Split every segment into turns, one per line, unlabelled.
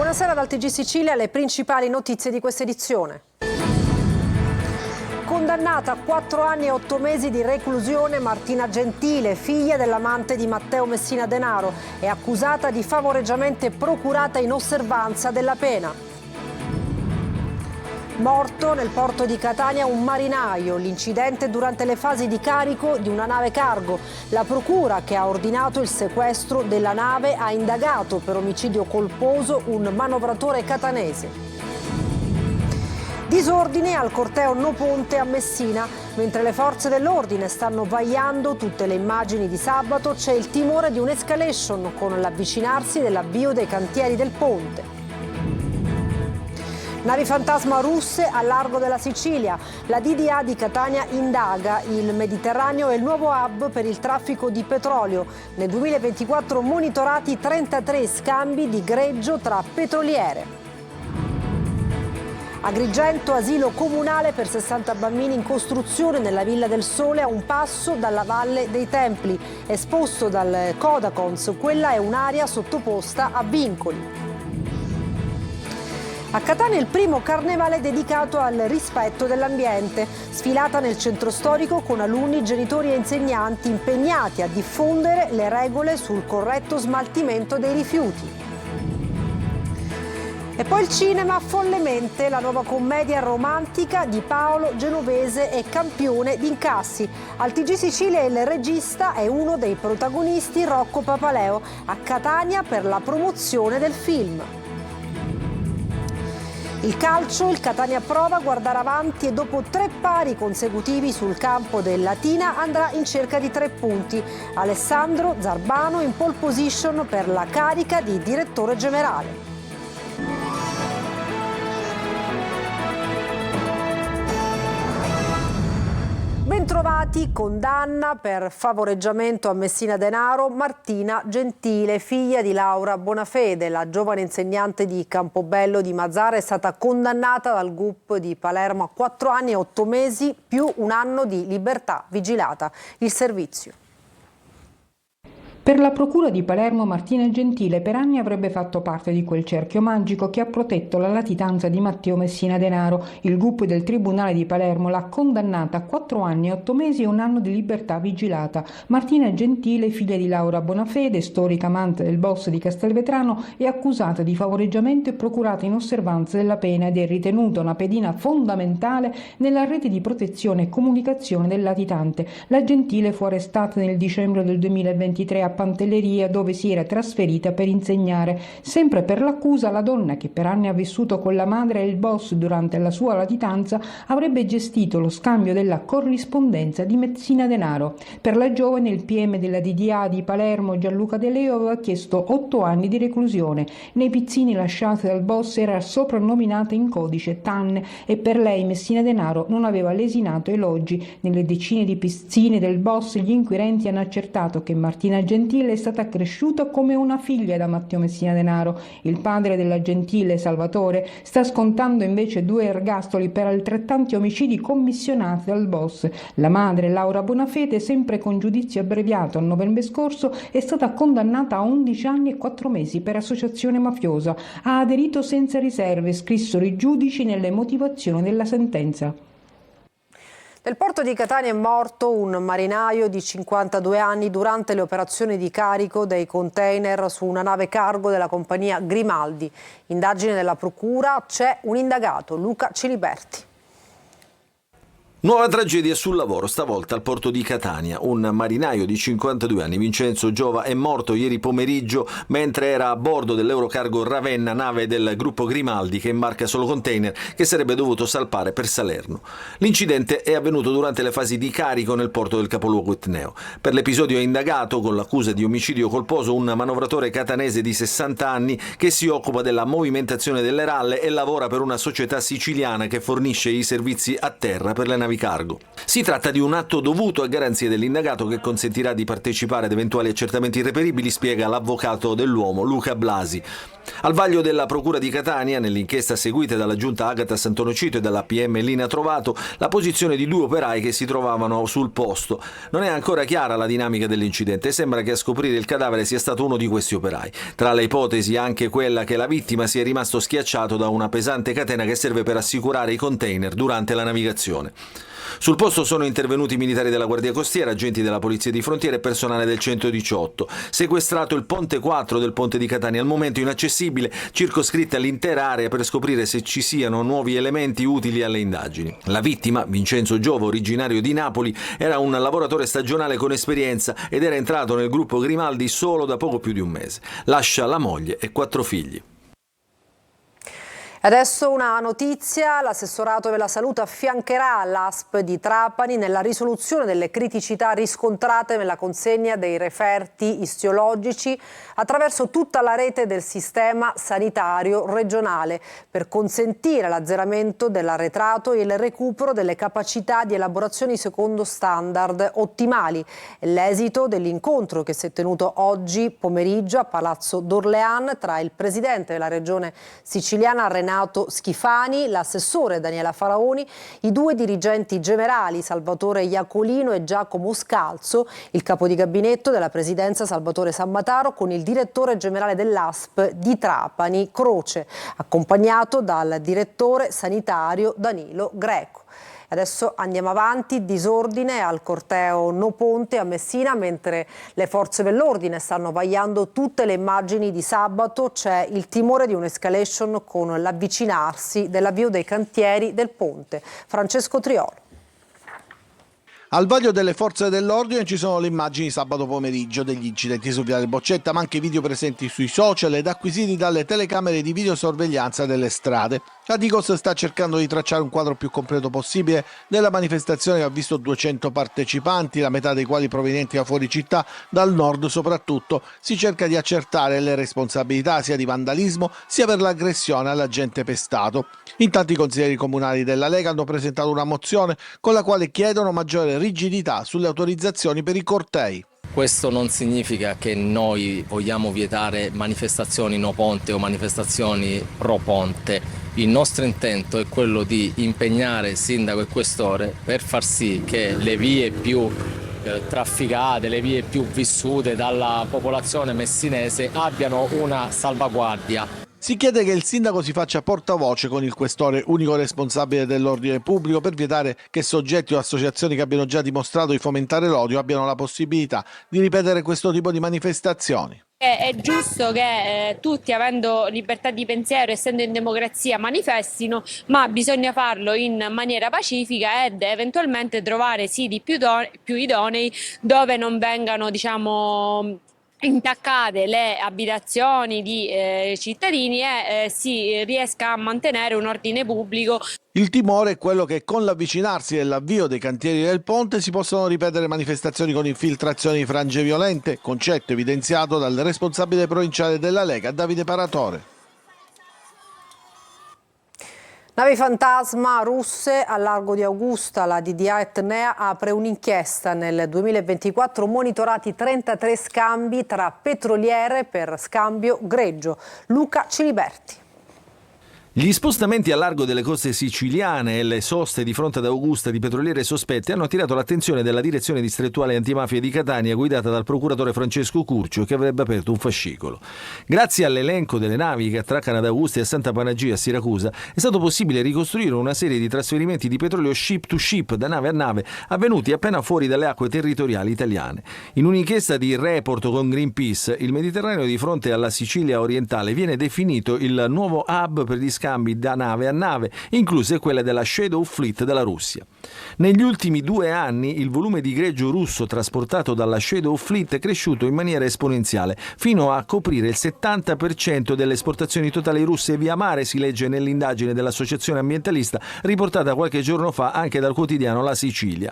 Buonasera dal TG Sicilia, le principali notizie di questa edizione. Condannata a 4 anni e 8 mesi di reclusione Martina Gentile, figlia dell'amante di Matteo Messina Denaro, è accusata di favoreggiamento procurata in osservanza della pena. Morto nel porto di Catania un marinaio, l'incidente durante le fasi di carico di una nave cargo. La procura, che ha ordinato il sequestro della nave, ha indagato per omicidio colposo un manovratore catanese. Disordine al corteo No Ponte a Messina. Mentre le forze dell'ordine stanno vagliando tutte le immagini di sabato, c'è il timore di un'escalation con l'avvicinarsi dell'avvio dei cantieri del ponte. Navi fantasma russe al largo della Sicilia. La DDA di Catania indaga. Il Mediterraneo è il nuovo hub per il traffico di petrolio. Nel 2024 monitorati 33 scambi di greggio tra petroliere. Agrigento, asilo comunale per 60 bambini in costruzione nella Villa del Sole a un passo dalla Valle dei Templi. Esposto dal Codacons, quella è un'area sottoposta a vincoli. A Catania il primo carnevale dedicato al rispetto dell'ambiente. Sfilata nel centro storico con alunni, genitori e insegnanti impegnati a diffondere le regole sul corretto smaltimento dei rifiuti. E poi il cinema Follemente, la nuova commedia romantica di Paolo Genovese e campione di incassi. Al TG Sicilia il regista è uno dei protagonisti, Rocco Papaleo, a Catania per la promozione del film. Il calcio, il Catania prova a guardare avanti e dopo 3 pari consecutivi sul campo del Latina andrà in cerca di 3 punti. Alessandro Zarbano in pole position per la carica di direttore generale. Bentrovati, condanna per favoreggiamento a Messina Denaro Martina Gentile, figlia di Laura Bonafede. La giovane insegnante di Campobello di Mazara è stata condannata dal GUP di Palermo a 4 anni e 8 mesi più 1 anno di libertà vigilata. Il servizio.
Per la procura di Palermo, Martina Gentile per anni avrebbe fatto parte di quel cerchio magico che ha protetto la latitanza di Matteo Messina Denaro. Il GUP del Tribunale di Palermo l'ha condannata a 4 anni e 8 mesi e 1 anno di libertà vigilata. Martina Gentile, figlia di Laura Bonafede, storica amante del boss di Castelvetrano, è accusata di favoreggiamento e procurata in osservanza della pena ed è ritenuta una pedina fondamentale nella rete di protezione e comunicazione del latitante. La Gentile fu arrestata nel dicembre del 2023 a Pantelleria, dove si era trasferita per insegnare. Sempre per l'accusa, la donna, che per anni ha vissuto con la madre e il boss durante la sua latitanza, avrebbe gestito lo scambio della corrispondenza di Messina Denaro. Per la giovane, il PM della DDA di Palermo, Gianluca De Leo, aveva chiesto 8 anni di reclusione. Nei pizzini lasciati dal boss era soprannominata in codice Tanne e per lei Messina Denaro non aveva lesinato elogi. Nelle decine di pizzini del boss gli inquirenti hanno accertato che Martina Gentile è stata cresciuta come una figlia da Matteo Messina Denaro. Il padre della Gentile, Salvatore, sta scontando invece 2 ergastoli per altrettanti omicidi commissionati dal boss. La madre, Laura Bonafede, sempre con giudizio abbreviato a novembre scorso, è stata condannata a 11 anni e 4 mesi per associazione mafiosa. Ha aderito senza riserve, scrissero i giudici nelle motivazioni della sentenza.
Nel porto di Catania è morto un marinaio di 52 anni durante le operazioni di carico dei container su una nave cargo della compagnia Grimaldi. Indagine della procura, c'è un indagato, Luca Ciliberti.
Nuova tragedia sul lavoro, stavolta al porto di Catania. Un marinaio di 52 anni, Vincenzo Giova, è morto ieri pomeriggio mentre era a bordo dell'Eurocargo Ravenna, nave del gruppo Grimaldi che imbarca solo container, che sarebbe dovuto salpare per Salerno. L'incidente è avvenuto durante le fasi di carico nel porto del capoluogo etneo. Per l'episodio è indagato, con l'accusa di omicidio colposo, un manovratore catanese di 60 anni che si occupa della movimentazione delle ralle e lavora per una società siciliana che fornisce i servizi a terra per le navi cargo. Si tratta di un atto dovuto a garanzia dell'indagato che consentirà di partecipare ad eventuali accertamenti irreperibili, spiega l'avvocato dell'uomo Luca Blasi. Al vaglio della Procura di Catania, nell'inchiesta seguita dalla giunta Agata Sant'Onofrio e dalla PM Lina Trovato, la posizione di 2 operai che si trovavano sul posto. Non è ancora chiara la dinamica dell'incidente e sembra che a scoprire il cadavere sia stato uno di questi operai. Tra le ipotesi anche quella che la vittima sia rimasto schiacciato da una pesante catena che serve per assicurare i container durante la navigazione. Sul posto sono intervenuti militari della Guardia Costiera, agenti della Polizia di Frontiera e personale del 118. Sequestrato il ponte 4 del ponte di Catania, al momento inaccessibile, circoscritta l'intera area per scoprire se ci siano nuovi elementi utili alle indagini. La vittima, Vincenzo Giova, originario di Napoli, era un lavoratore stagionale con esperienza ed era entrato nel gruppo Grimaldi solo da poco più di un mese. Lascia la moglie e 4 figli.
Adesso una notizia: l'assessorato della salute affiancherà l'ASP di Trapani nella risoluzione delle criticità riscontrate nella consegna dei referti istiologici attraverso tutta la rete del sistema sanitario regionale per consentire l'azzeramento dell'arretrato e il recupero delle capacità di elaborazione secondo standard ottimali. È l'esito dell'incontro che si è tenuto oggi pomeriggio a Palazzo d'Orléans tra il presidente della regione siciliana Renato Schifani, l'assessore Daniela Faraoni, i 2 dirigenti generali Salvatore Iacolino e Giacomo Scalzo, il capo di gabinetto della presidenza Salvatore Sammataro con il direttore generale dell'ASP di Trapani Croce, accompagnato dal direttore sanitario Danilo Greco. Adesso andiamo avanti, disordine al corteo No Ponte a Messina, mentre le forze dell'ordine stanno vagliando tutte le immagini di sabato. C'è il timore di un'escalation con l'avvicinarsi dell'avvio dei cantieri del ponte. Francesco Triolo.
Al vaglio delle forze dell'ordine ci sono le immagini sabato pomeriggio degli incidenti su Viale Boccetta, ma anche video presenti sui social ed acquisiti dalle telecamere di videosorveglianza delle strade. La Digos sta cercando di tracciare un quadro più completo possibile della manifestazione che ha visto 200 partecipanti, la metà dei quali provenienti da fuori città, dal nord soprattutto. Si cerca di accertare le responsabilità sia di vandalismo sia per l'aggressione all'agente pestato. Intanto i consiglieri comunali della Lega hanno presentato una mozione con la quale chiedono maggiore rigidità sulle autorizzazioni per i cortei.
Questo non significa che noi vogliamo vietare manifestazioni no ponte o manifestazioni pro ponte. Il nostro intento è quello di impegnare il sindaco e questore per far sì che le vie più trafficate, le vie più vissute dalla popolazione messinese abbiano una salvaguardia.
Si chiede che il sindaco si faccia portavoce con il questore, unico responsabile dell'ordine pubblico, per vietare che soggetti o associazioni che abbiano già dimostrato di fomentare l'odio abbiano la possibilità di ripetere questo tipo di manifestazioni.
È giusto che tutti, avendo libertà di pensiero, essendo in democrazia, manifestino, ma bisogna farlo in maniera pacifica ed eventualmente trovare siti più idonei dove non vengano, intaccate le abitazioni di cittadini e si riesca a mantenere un ordine pubblico.
Il timore è quello che con l'avvicinarsi dell'avvio dei cantieri del ponte si possano ripetere manifestazioni con infiltrazioni di frange violente, concetto evidenziato dal responsabile provinciale della Lega, Davide Paratore.
Navi fantasma russe al largo di Augusta. La DDA Etnea apre un'inchiesta. Nel 2024 monitorati 33 scambi tra petroliere per scambio greggio. Luca Ciliberti.
Gli spostamenti a largo delle coste siciliane e le soste di fronte ad Augusta di petroliere sospette hanno attirato l'attenzione della direzione distrettuale antimafia di Catania, guidata dal procuratore Francesco Curcio, che avrebbe aperto un fascicolo. Grazie all'elenco delle navi che attraccano ad Augusta e a Santa Panagia a Siracusa è stato possibile ricostruire una serie di trasferimenti di petrolio ship to ship, da nave a nave, avvenuti appena fuori dalle acque territoriali italiane. In un'inchiesta di Report con Greenpeace, il Mediterraneo di fronte alla Sicilia orientale viene definito il nuovo hub per gli scambi da nave a nave, incluse quelle della Shadow Fleet della Russia. Negli ultimi 2 anni il volume di greggio russo trasportato dalla Shadow Fleet è cresciuto in maniera esponenziale, fino a coprire il 70% delle esportazioni totali russe via mare, si legge nell'indagine dell'associazione ambientalista riportata qualche giorno fa anche dal quotidiano La Sicilia.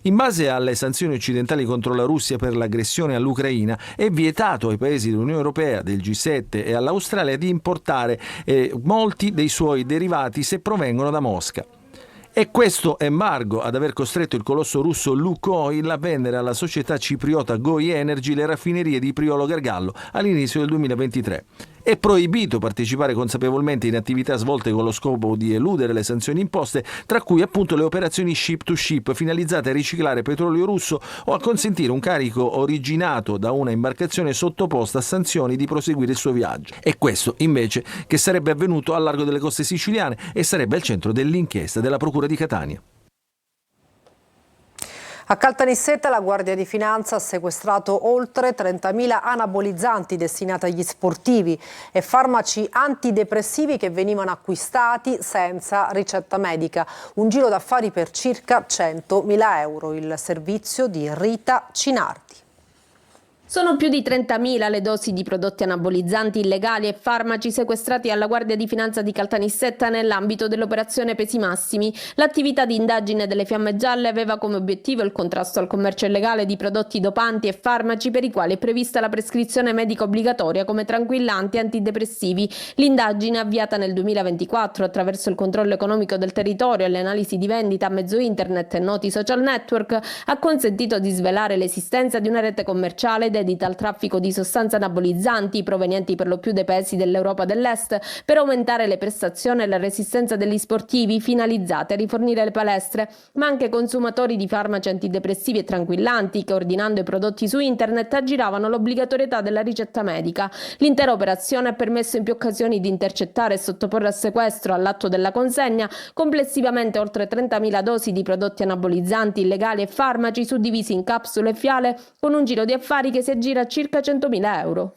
In base alle sanzioni occidentali contro la Russia per l'aggressione all'Ucraina, è vietato ai paesi dell'Unione Europea, del G7 e all'Australia di importare molti dei suoi derivati se provengono da Mosca. È questo embargo ad aver costretto il colosso russo Lukoil a vendere alla società cipriota Goi Energy le raffinerie di Priolo Gargallo all'inizio del 2023. È proibito partecipare consapevolmente in attività svolte con lo scopo di eludere le sanzioni imposte, tra cui appunto le operazioni ship to ship finalizzate a riciclare petrolio russo o a consentire un carico originato da una imbarcazione sottoposta a sanzioni di proseguire il suo viaggio. E questo invece che sarebbe avvenuto al largo delle coste siciliane e sarebbe al centro dell'inchiesta della Procura di Catania.
A Caltanissetta la Guardia di Finanza ha sequestrato oltre 30.000 anabolizzanti destinati agli sportivi e farmaci antidepressivi che venivano acquistati senza ricetta medica. Un giro d'affari per circa 100.000 euro, il servizio di Rita Cinardi.
Sono più di 30.000 le dosi di prodotti anabolizzanti illegali e farmaci sequestrati alla Guardia di Finanza di Caltanissetta nell'ambito dell'operazione Pesi Massimi. L'attività di indagine delle Fiamme Gialle aveva come obiettivo il contrasto al commercio illegale di prodotti dopanti e farmaci per i quali è prevista la prescrizione medica obbligatoria come tranquillanti e antidepressivi. L'indagine, avviata nel 2024 attraverso il controllo economico del territorio e le analisi di vendita a mezzo internet e noti social network, ha consentito di svelare l'esistenza di una rete commerciale dedita al traffico di sostanze anabolizzanti provenienti per lo più dai paesi dell'Europa dell'Est per aumentare le prestazioni e la resistenza degli sportivi, finalizzate a rifornire le palestre, ma anche consumatori di farmaci antidepressivi e tranquillanti che, ordinando i prodotti su internet, aggiravano l'obbligatorietà della ricetta medica. L'intera operazione ha permesso in più occasioni di intercettare e sottoporre a sequestro all'atto della consegna complessivamente oltre 30.000 dosi di prodotti anabolizzanti illegali e farmaci suddivisi in capsule e fiale, con un giro di affari che si aggira a circa 100.000 euro.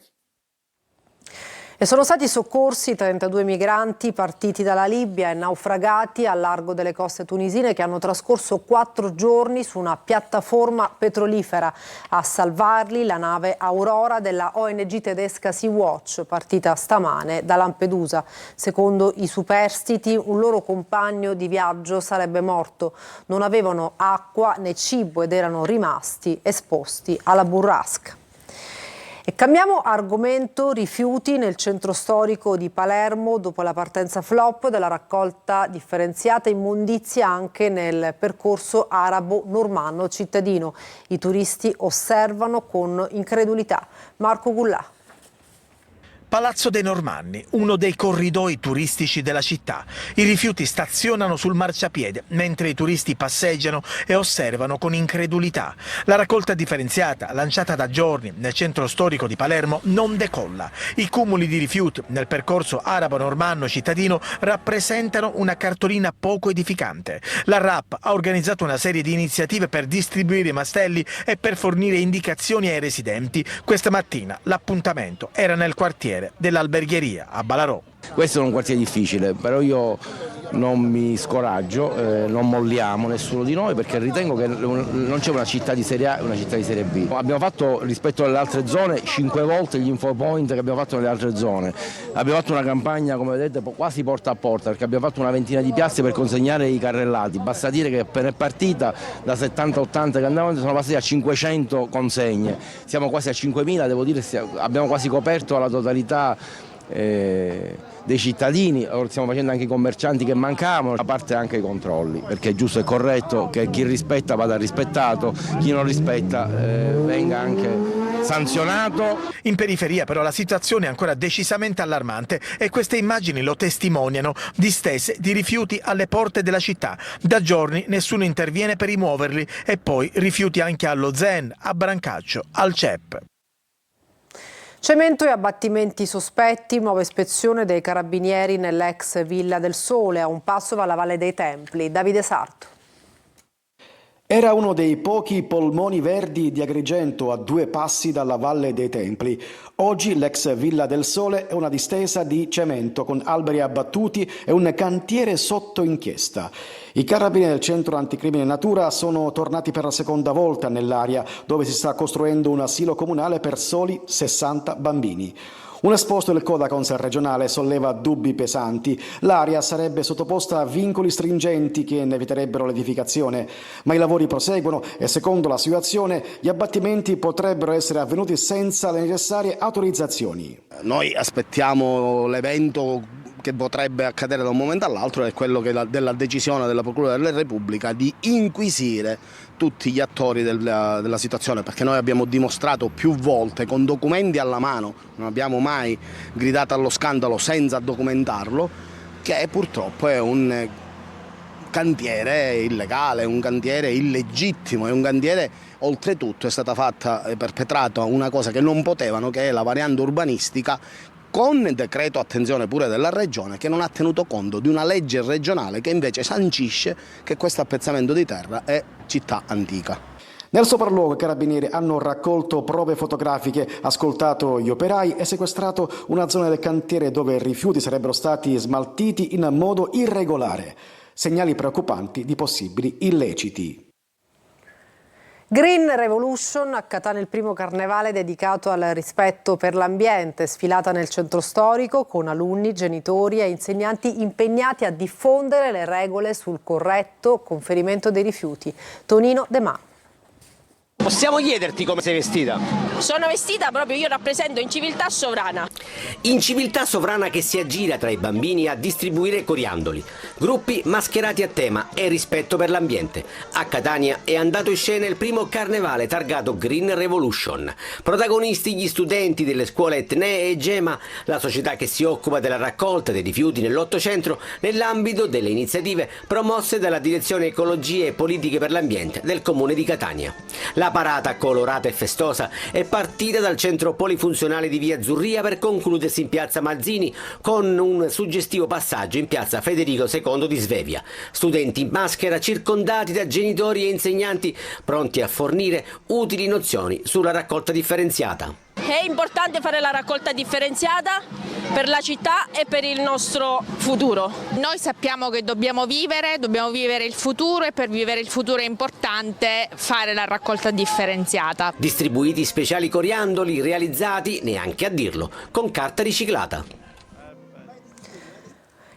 E sono stati soccorsi 32 migranti partiti dalla Libia e naufragati al largo delle coste tunisine che hanno trascorso 4 giorni su una piattaforma petrolifera. A salvarli la nave Aurora della ONG tedesca Sea-Watch, partita stamane da Lampedusa. Secondo i superstiti, un loro compagno di viaggio sarebbe morto. Non avevano acqua né cibo ed erano rimasti esposti alla burrasca. E cambiamo argomento: rifiuti nel centro storico di Palermo dopo la partenza flop della raccolta differenziata, immondizia anche nel percorso arabo-normanno cittadino. I turisti osservano con incredulità. Marco Gullà.
Palazzo dei Normanni, uno dei corridoi turistici della città. I rifiuti stazionano sul marciapiede mentre i turisti passeggiano e osservano con incredulità. La raccolta differenziata, lanciata da giorni nel centro storico di Palermo, non decolla. I cumuli di rifiuti nel percorso arabo-normanno cittadino rappresentano una cartolina poco edificante. La RAP ha organizzato una serie di iniziative per distribuire i mastelli e per fornire indicazioni ai residenti. Questa mattina l'appuntamento era nel quartiere dell'Albergheria a Balarò.
Questo è un quartiere difficile, però io non mi scoraggio, non molliamo nessuno di noi, perché ritengo che non c'è una città di Serie A e una città di Serie B. Abbiamo fatto rispetto alle altre zone 5 volte gli infopoint che abbiamo fatto nelle altre zone. Abbiamo fatto una campagna, come vedete, quasi porta a porta, perché abbiamo fatto una ventina di piazze per consegnare i carrellati. Basta dire che appena è partita da 70-80 che andavano sono passati a 500 consegne. Siamo quasi a 5.000, devo dire, abbiamo quasi coperto la totalità dei cittadini. Ora stiamo facendo anche i commercianti che mancavano, a parte anche i controlli, perché è giusto e corretto che chi rispetta vada rispettato, chi non rispetta venga anche sanzionato.
In periferia però la situazione è ancora decisamente allarmante e queste immagini lo testimoniano: distese di rifiuti alle porte della città. Da giorni nessuno interviene per rimuoverli, e poi rifiuti anche allo Zen, a Brancaccio, al CEP.
Cemento e abbattimenti sospetti, nuova ispezione dei carabinieri nell'ex Villa del Sole, a un passo dalla Valle dei Templi. Davide Sarto.
Era uno dei pochi polmoni verdi di Agrigento a 2 passi dalla Valle dei Templi. Oggi l'ex Villa del Sole è una distesa di cemento con alberi abbattuti e un cantiere sotto inchiesta. I carabinieri del Centro Anticrimine Natura sono tornati per la seconda volta nell'area dove si sta costruendo un asilo comunale per soli 60 bambini. Un esposto del Codacons regionale solleva dubbi pesanti. L'area sarebbe sottoposta a vincoli stringenti che ne eviterebbero l'edificazione, ma i lavori proseguono e secondo la situazione gli abbattimenti potrebbero essere avvenuti senza le necessarie autorizzazioni.
Noi aspettiamo l'evento che potrebbe accadere da un momento all'altro è quello della decisione della Procura della Repubblica di inquisire tutti gli attori della situazione, perché noi abbiamo dimostrato più volte con documenti alla mano, non abbiamo mai gridato allo scandalo senza documentarlo, che purtroppo è un cantiere illegale, un cantiere illegittimo, è un cantiere, oltretutto è stata perpetrata una cosa che non potevano, che è la variante urbanistica, con decreto, attenzione, pure della Regione, che non ha tenuto conto di una legge regionale che invece sancisce che questo appezzamento di terra è città antica.
Nel sopralluogo i carabinieri hanno raccolto prove fotografiche, ascoltato gli operai e sequestrato una zona del cantiere dove rifiuti sarebbero stati smaltiti in modo irregolare. Segnali preoccupanti di possibili illeciti.
Green Revolution, a Catania il primo carnevale dedicato al rispetto per l'ambiente, sfilata nel centro storico con alunni, genitori e insegnanti impegnati a diffondere le regole sul corretto conferimento dei rifiuti. Tonino De Ma.
Possiamo chiederti come sei vestita?
Sono vestita proprio, io rappresento Inciviltà Sovrana.
Inciviltà Sovrana che si aggira tra i bambini a distribuire coriandoli. Gruppi mascherati a tema e rispetto per l'ambiente. A Catania è andato in scena il primo carnevale targato Green Revolution. Protagonisti gli studenti delle scuole Etnee e Gema, la società che si occupa della raccolta dei rifiuti nell'Ottocentro, nell'ambito delle iniziative promosse dalla Direzione Ecologia e Politiche per l'Ambiente del Comune di Catania. La parata colorata e festosa è partita dal centro polifunzionale di via Zurria per concludersi in piazza Mazzini con un suggestivo passaggio in piazza Federico II di Svevia. Studenti in maschera circondati da genitori e insegnanti pronti a fornire utili nozioni sulla raccolta differenziata.
È importante fare la raccolta differenziata per la città e per il nostro futuro.
Noi sappiamo che dobbiamo vivere il futuro e per vivere il futuro è importante fare la raccolta differenziata.
Distribuiti speciali coriandoli realizzati, neanche a dirlo, con carta riciclata.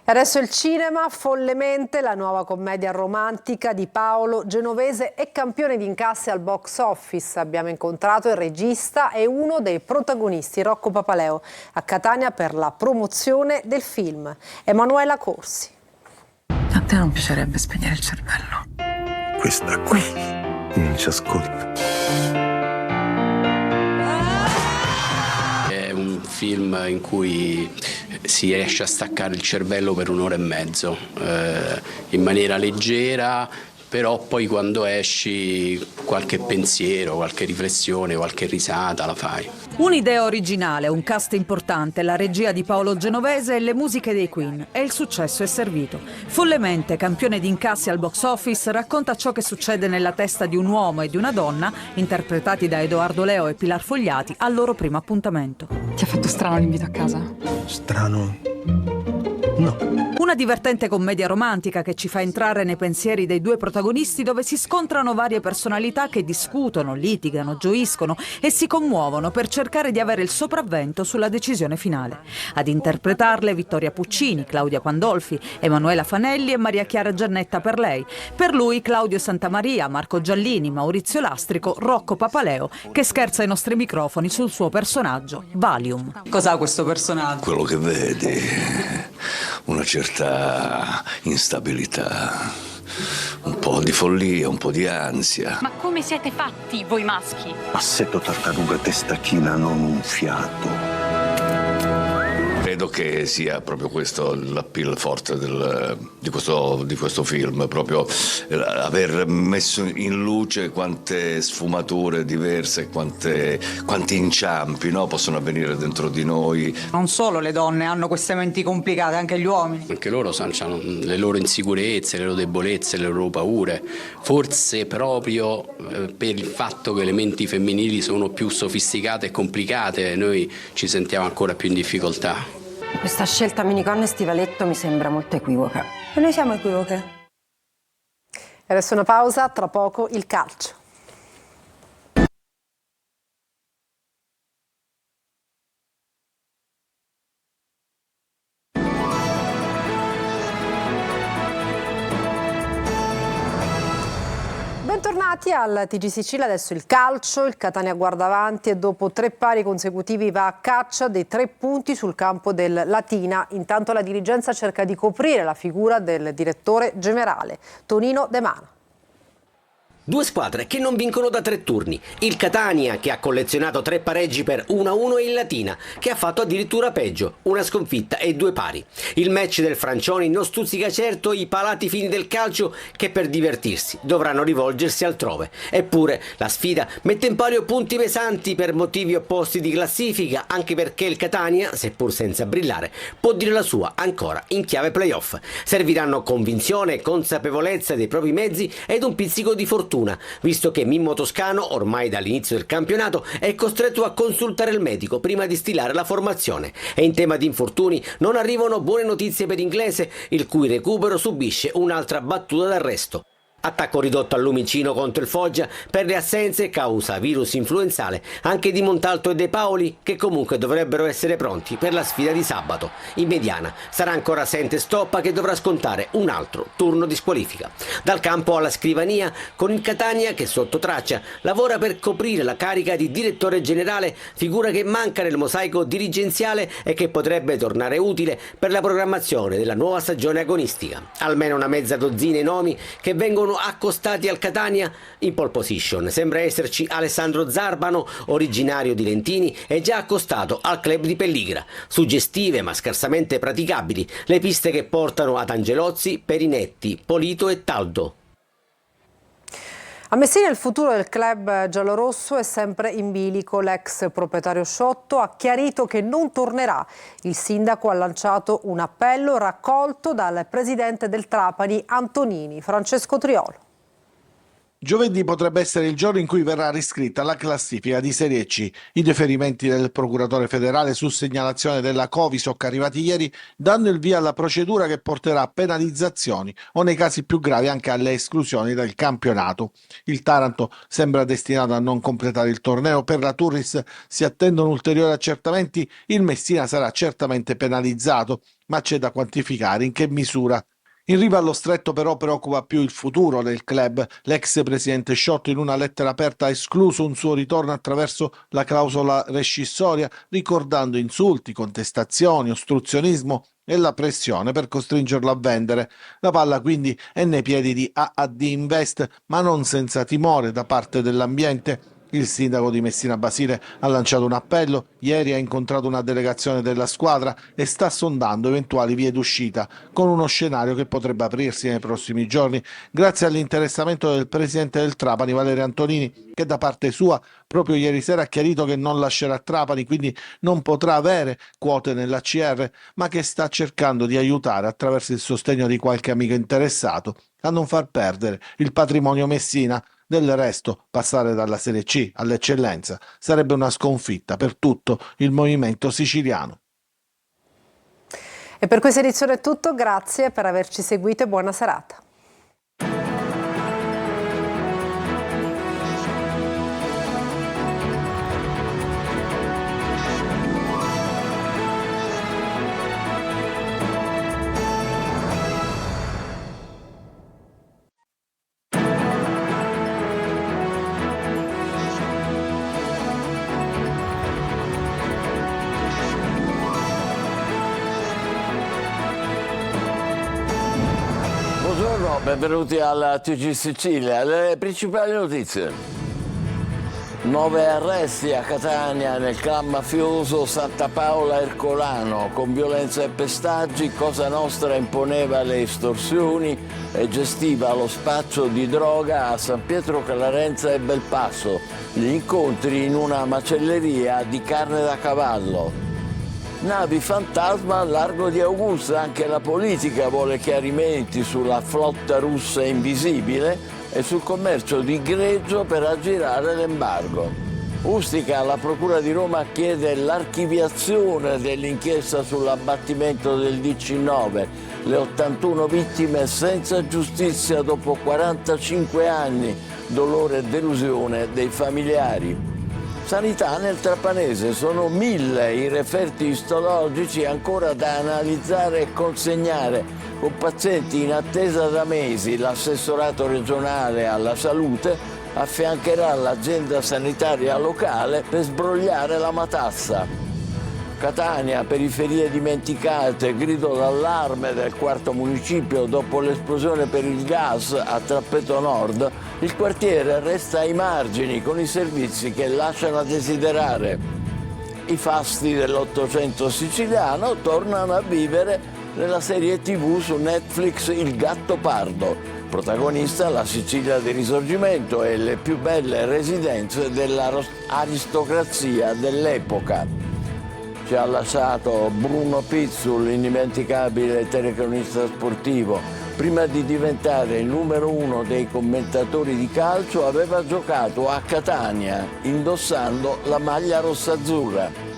E adesso il cinema, Follemente, la nuova commedia romantica di Paolo Genovese e campione di incassi al box office. Abbiamo incontrato il regista e uno dei protagonisti, Rocco Papaleo, a Catania per la promozione del film. Emanuela Corsi.
A te non piacerebbe spegnere il cervello?
Questa qui non ci ascolta.
È un film in cui si riesce a staccare il cervello per un'ora e mezzo, in maniera leggera, però poi quando esci qualche pensiero, qualche riflessione, qualche risata la fai.
Un'idea originale, un cast importante, la regia di Paolo Genovese e le musiche dei Queen. E il successo è servito. Follemente, campione di incassi al box office, racconta ciò che succede nella testa di un uomo e di una donna, interpretati da Edoardo Leo e Pilar Fogliati, al loro primo appuntamento.
Ti ha fatto strano l'invito a casa?
Strano? No.
Una divertente commedia romantica che ci fa entrare nei pensieri dei due protagonisti, dove si scontrano varie personalità che discutono, litigano, gioiscono e si commuovono per cercare di avere il sopravvento sulla decisione finale. Ad interpretarle Vittoria Puccini, Claudia Pandolfi, Emanuela Fanelli e Maria Chiara Giannetta per lei. Per lui Claudio Santamaria, Marco Giallini, Maurizio Lastrico, Rocco Papaleo, che scherza ai nostri microfoni sul suo personaggio, Valium.
Cos'ha questo personaggio?
Quello che vedi, una certa instabilità, un po' di follia, un po' di ansia.
Ma come siete fatti voi maschi?
Assetto tartaruga, testa china, non un fiato. Credo che sia proprio questo l'appeal forte di questo film, proprio aver messo in luce quante sfumature diverse, quanti inciampi, no, possono avvenire dentro di noi.
Non solo le donne hanno queste menti complicate, anche gli uomini.
Anche loro hanno le loro insicurezze, le loro debolezze, le loro paure. Forse proprio per il fatto che le menti femminili sono più sofisticate e complicate, noi ci sentiamo ancora più in difficoltà.
Questa scelta minigonne e stivaletto mi sembra molto equivoca. E noi siamo equivoche.
E adesso una pausa, tra poco il calcio. Bentornati al TG Sicilia, adesso il calcio, il Catania guarda avanti e dopo 3 pari consecutivi va a caccia dei 3 punti sul campo del Latina. Intanto la dirigenza cerca di coprire la figura del direttore generale, Tonino De Mano.
2 squadre che non vincono da 3 turni. Il Catania, che ha collezionato 3 pareggi per 1-1, e il Latina, che ha fatto addirittura peggio, 1 sconfitta e 2 pari. Il match del Francioni non stuzzica certo i palati fini del calcio, che per divertirsi dovranno rivolgersi altrove. Eppure la sfida mette in palio punti pesanti per motivi opposti di classifica, anche perché il Catania, seppur senza brillare, può dire la sua ancora in chiave playoff. Serviranno convinzione, consapevolezza dei propri mezzi ed un pizzico di fortuna, visto che Mimmo Toscano, ormai dall'inizio del campionato, è costretto a consultare il medico prima di stilare la formazione. E in tema di infortuni non arrivano buone notizie per Inglese, il cui recupero subisce un'altra battuta d'arresto. Attacco ridotto al Lumicino contro il Foggia per le assenze causa virus influenzale anche di Montalto e De Paoli, che comunque dovrebbero essere pronti per la sfida di sabato. In mediana sarà ancora assente Stoppa, che dovrà scontare un altro turno di squalifica. Dal campo alla scrivania, con il Catania che sotto traccia lavora per coprire la carica di direttore generale, figura che manca nel mosaico dirigenziale e che potrebbe tornare utile per la programmazione della nuova stagione agonistica. Almeno una mezza dozzina i nomi che vengono accostati al Catania. In pole position sembra esserci Alessandro Zarbano, originario di Lentini e già accostato al club di Pelligra. Suggestive ma scarsamente praticabili le piste che portano ad Angelozzi, Perinetti, Polito e Taldo.
A Messina il futuro del club giallorosso è sempre in bilico. L'ex proprietario Sciotto ha chiarito che non tornerà. Il sindaco ha lanciato un appello raccolto dal presidente del Trapani Antonini, Francesco Triolo.
Giovedì potrebbe essere il giorno in cui verrà riscritta la classifica di Serie C. I deferimenti del procuratore federale su segnalazione della Covisoc arrivati ieri danno il via alla procedura che porterà a penalizzazioni o nei casi più gravi anche alle esclusioni dal campionato. Il Taranto sembra destinato a non completare il torneo. Per la Turris si attendono ulteriori accertamenti. Il Messina sarà certamente penalizzato, ma c'è da quantificare in che misura. In riva allo stretto però preoccupa più il futuro del club. L'ex presidente Sciotto in una lettera aperta ha escluso un suo ritorno attraverso la clausola rescissoria, ricordando insulti, contestazioni, ostruzionismo e la pressione per costringerlo a vendere. La palla quindi è nei piedi di AAD Invest, ma non senza timore da parte dell'ambiente. Il sindaco di Messina Basile ha lanciato un appello, ieri ha incontrato una delegazione della squadra e sta sondando eventuali vie d'uscita, con uno scenario che potrebbe aprirsi nei prossimi giorni, grazie all'interessamento del presidente del Trapani, Valerio Antonini, che da parte sua proprio ieri sera ha chiarito che non lascerà Trapani, quindi non potrà avere quote nell'ACR, ma che sta cercando di aiutare attraverso il sostegno di qualche amico interessato a non far perdere il patrimonio Messina. Del resto, passare dalla Serie C all'eccellenza sarebbe una sconfitta per tutto il movimento siciliano.
E per questa edizione è tutto, grazie per averci seguito e buona serata.
Buongiorno, benvenuti alla TG Sicilia. Le principali notizie. 9 arresti a Catania nel clan mafioso Santa Paola Ercolano. Con violenza e pestaggi, Cosa Nostra imponeva le estorsioni e gestiva lo spaccio di droga a San Pietro Clarenza e Belpasso. Gli incontri in una macelleria di carne da cavallo. Navi fantasma al largo di Augusta, anche la politica vuole chiarimenti sulla flotta russa invisibile e sul commercio di greggio per aggirare l'embargo. Ustica, la Procura di Roma chiede l'archiviazione dell'inchiesta sull'abbattimento del DC-9, le 81 vittime senza giustizia dopo 45 anni, dolore e delusione dei familiari. Sanità nel Trapanese, sono 1000 i referti istologici ancora da analizzare e consegnare. con pazienti in attesa da mesi. L'assessorato regionale alla salute affiancherà l'azienda sanitaria locale per sbrogliare la matassa. Catania, periferie dimenticate, grido d'allarme del quarto municipio dopo l'esplosione per il gas a Trappeto Nord. Il quartiere resta ai margini con i servizi che lasciano a desiderare. I fasti dell'Ottocento siciliano tornano a vivere nella serie TV su Netflix Il Gattopardo. Protagonista la Sicilia del Risorgimento e le più belle residenze dell'aristocrazia dell'epoca. Ci ha lasciato Bruno Pizzul, l'indimenticabile telecronista sportivo. Prima di diventare il numero 1 dei commentatori di calcio aveva giocato a Catania indossando la maglia rossazzurra.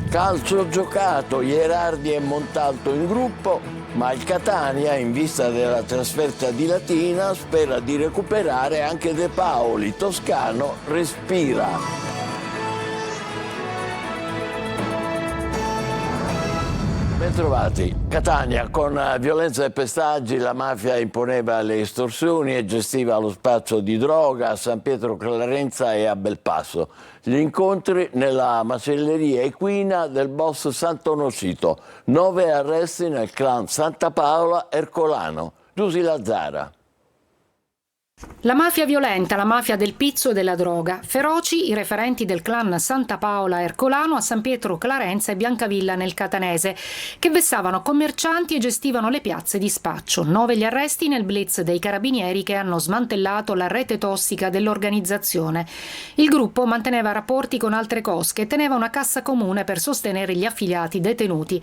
Calcio giocato, Ierardi e Montalto in gruppo, ma il Catania, in vista della trasferta di Latina, spera di recuperare anche De Paoli. Toscano respira. Bentrovati. Catania, con violenza e pestaggi la mafia imponeva le estorsioni e gestiva lo spaccio di droga a San Pietro Clarenza e a Belpasso. Gli incontri nella macelleria equina del boss Sant'Onofito. 9 arresti nel clan Santa Paola Ercolano. Giusy Lazzara.
La mafia violenta, la mafia del pizzo e della droga. Feroci i referenti del clan Santa Paola Ercolano a San Pietro Clarenza e Biancavilla nel Catanese, che vessavano commercianti e gestivano le piazze di spaccio. 9 gli arresti nel blitz dei carabinieri che hanno smantellato la rete tossica dell'organizzazione. Il gruppo manteneva rapporti con altre cosche e teneva una cassa comune per sostenere gli affiliati detenuti.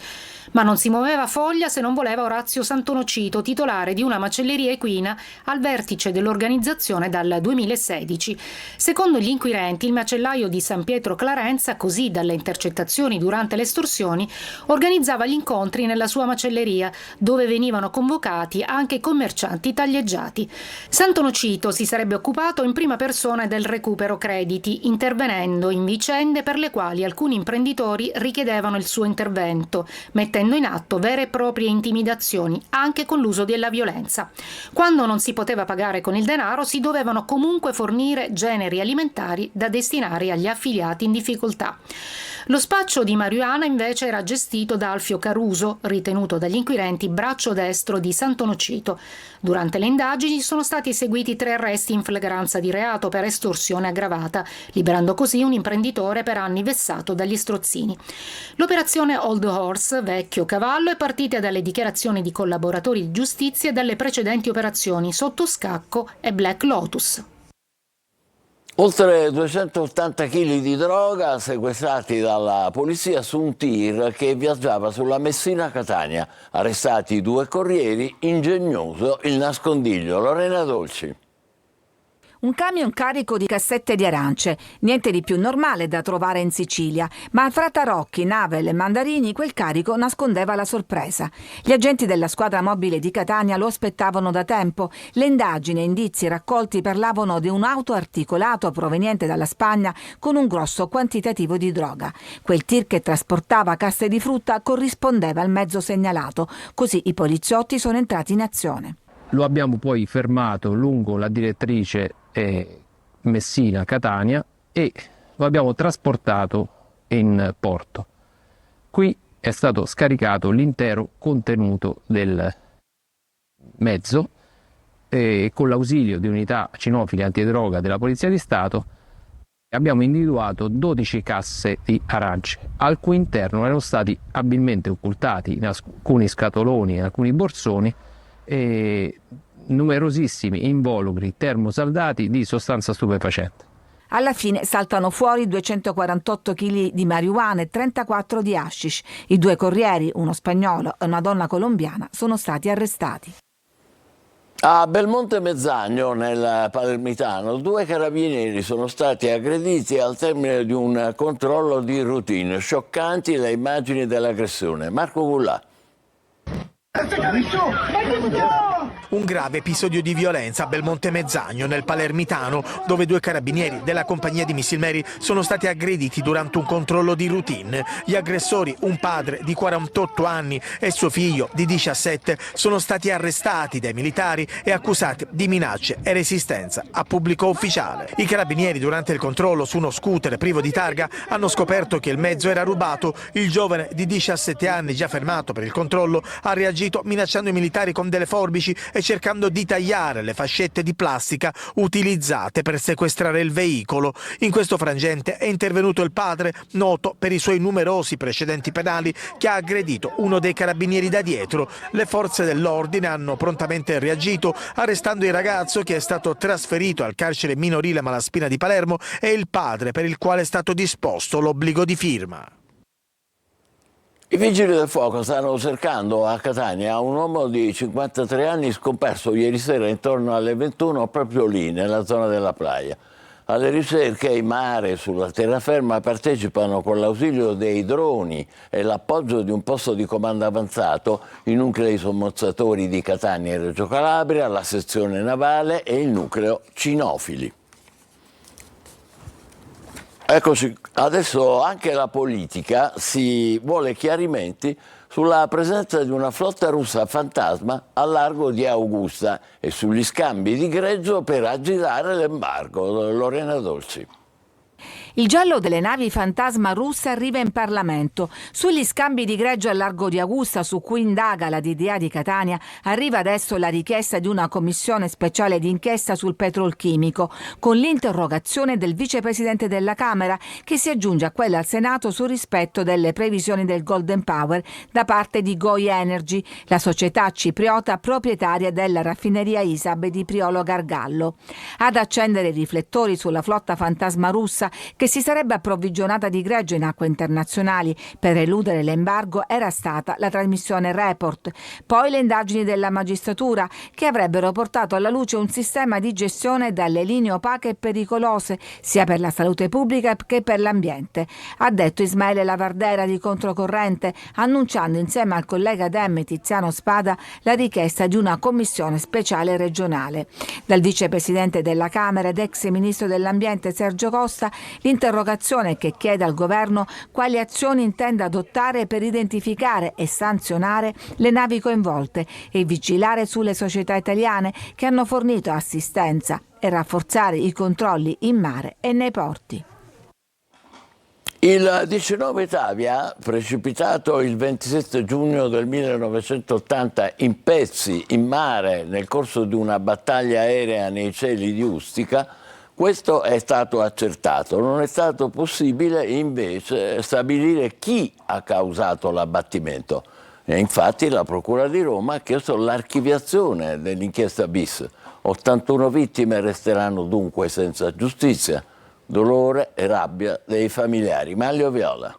Ma non si muoveva foglia se non voleva Orazio Sant'Onofito, titolare di una macelleria equina al vertice dell'organizzazione dal 2016. Secondo gli inquirenti, il macellaio di San Pietro Clarenza, così dalle intercettazioni durante le estorsioni, organizzava gli incontri nella sua macelleria, dove venivano convocati anche commercianti taglieggiati. Sant'Onofito si sarebbe occupato in prima persona del recupero crediti, intervenendo in vicende per le quali alcuni imprenditori richiedevano il suo intervento, mettendo in atto vere e proprie intimidazioni, anche con l'uso della violenza. Quando non si poteva pagare con il denaro, si dovevano comunque fornire generi alimentari da destinare agli affiliati in difficoltà. Lo spaccio di marijuana invece era gestito da Alfio Caruso, ritenuto dagli inquirenti braccio destro di Sant'Onofito. Durante le indagini sono stati eseguiti 3 arresti in flagranza di reato per estorsione aggravata, liberando così un imprenditore per anni vessato dagli strozzini. L'operazione Old Horse, vecchio cavallo, è partita dalle dichiarazioni di collaboratori di giustizia e dalle precedenti operazioni Sotto Scacco e Black Lotus.
Oltre 280 kg di droga sequestrati dalla polizia su un tir che viaggiava sulla Messina-Catania. Arrestati 2 corrieri, ingegnoso il nascondiglio. Lorena Dolci.
Un camion carico di cassette di arance, niente di più normale da trovare in Sicilia, ma fra tarocchi, navel e mandarini quel carico nascondeva la sorpresa. Gli agenti della squadra mobile di Catania lo aspettavano da tempo. Le indagini e indizi raccolti parlavano di un auto articolato proveniente dalla Spagna con un grosso quantitativo di droga. Quel tir che trasportava casse di frutta corrispondeva al mezzo segnalato, così i poliziotti sono entrati in azione.
Lo abbiamo poi fermato lungo la direttrice Messina-Catania e lo abbiamo trasportato in porto. Qui è stato scaricato l'intero contenuto del mezzo e con l'ausilio di unità cinofili antidroga della Polizia di Stato abbiamo individuato 12 casse di arance, al cui interno erano stati abilmente occultati in alcuni scatoloni e in alcuni borsoni e numerosissimi involucri termosaldati di sostanza stupefacente.
Alla fine saltano fuori 248 kg di marijuana e 34 di hashish. I 2 corrieri, uno spagnolo e una donna colombiana, sono stati arrestati.
A Belmonte Mezzagno, nel Palermitano, 2 carabinieri sono stati aggrediti al termine di un controllo di routine. Scioccanti le immagini dell'aggressione. Marco Gullà.
Un grave episodio di violenza a Belmonte Mezzagno, nel Palermitano, dove 2 carabinieri della compagnia di Missilmeri sono stati aggrediti durante un controllo di routine. Gli aggressori, un padre di 48 anni e suo figlio di 17, sono stati arrestati dai militari e accusati di minacce e resistenza a pubblico ufficiale. I carabinieri, durante il controllo su uno scooter privo di targa, hanno scoperto che il mezzo era rubato. Il giovane di 17 anni, già fermato per il controllo, ha reagito minacciando i militari con delle forbici e cercando di tagliare le fascette di plastica utilizzate per sequestrare il veicolo. In questo frangente è intervenuto il padre, noto per i suoi numerosi precedenti penali, che ha aggredito uno dei carabinieri da dietro. Le forze dell'ordine hanno prontamente reagito, arrestando il ragazzo, che è stato trasferito al carcere minorile Malaspina di Palermo, e il padre, per il quale è stato disposto l'obbligo di firma.
I vigili del fuoco stanno cercando a Catania un uomo di 53 anni scomparso ieri sera intorno alle 21 proprio lì, nella zona della playa. Alle ricerche in mare sulla terraferma partecipano con l'ausilio dei droni e l'appoggio di un posto di comando avanzato i nuclei sommozzatori di Catania e Reggio Calabria, la sezione navale e il nucleo cinofili. Eccoci, adesso anche la politica si vuole chiarimenti sulla presenza di una flotta russa fantasma al largo di Augusta e sugli scambi di greggio per aggirare l'embargo. Lorena Dolci.
Il giallo delle navi fantasma russe arriva in Parlamento. Sugli scambi di greggio al largo di Augusta, su cui indaga la DDA di Catania, arriva adesso la richiesta di una commissione speciale d'inchiesta sul petrolchimico, con l'interrogazione del vicepresidente della Camera, che si aggiunge a quella al Senato sul rispetto delle previsioni del Golden Power da parte di Goi Energy, la società cipriota proprietaria della raffineria ISAB di Priolo Gargallo. Ad accendere i riflettori sulla flotta fantasma russa, che si sarebbe approvvigionata di greggio in acque internazionali per eludere l'embargo, era stata la trasmissione Report, poi le indagini della magistratura, che avrebbero portato alla luce un sistema di gestione dalle linee opache e pericolose sia per la salute pubblica che per l'ambiente, ha detto Ismaele Lavardera di Controcorrente, annunciando insieme al collega Dem Tiziano Spada la richiesta di una commissione speciale regionale. Dal vicepresidente della Camera ed ex ministro dell'Ambiente Sergio Costa l'interrogazione che chiede al governo quali azioni intende adottare per identificare e sanzionare le navi coinvolte e vigilare sulle società italiane che hanno fornito assistenza e rafforzare i controlli in mare e nei porti.
Il 19 Tavia, precipitato il 27 giugno del 1980 in pezzi in mare nel corso di una battaglia aerea nei cieli di Ustica, questo è stato accertato. Non è stato possibile invece stabilire chi ha causato l'abbattimento. E infatti la Procura di Roma ha chiesto l'archiviazione dell'inchiesta bis. 81 vittime resteranno dunque senza giustizia. Dolore e rabbia dei familiari. Maglio Viola.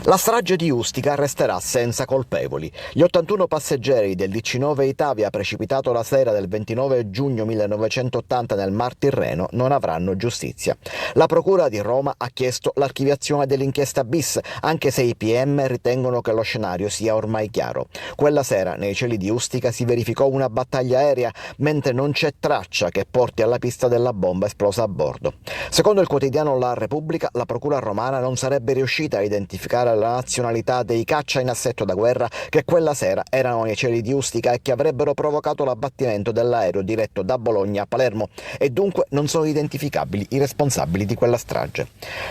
La strage di Ustica resterà senza colpevoli. Gli 81 passeggeri del DC-9 Itavia, precipitato la sera del 29 giugno 1980 nel Mar Tirreno, non avranno giustizia. La Procura di Roma ha chiesto l'archiviazione dell'inchiesta bis, anche se i PM ritengono che lo scenario sia ormai chiaro. Quella sera nei cieli di Ustica si verificò una battaglia aerea, mentre non c'è traccia che porti alla pista della bomba esplosa a bordo. Secondo il quotidiano La Repubblica, la Procura romana non sarebbe riuscita a identificare la nazionalità dei caccia in assetto da guerra che quella sera erano nei cieli di Ustica e che avrebbero provocato l'abbattimento dell'aereo diretto da Bologna a Palermo, e dunque non sono identificabili i responsabili di quella strage.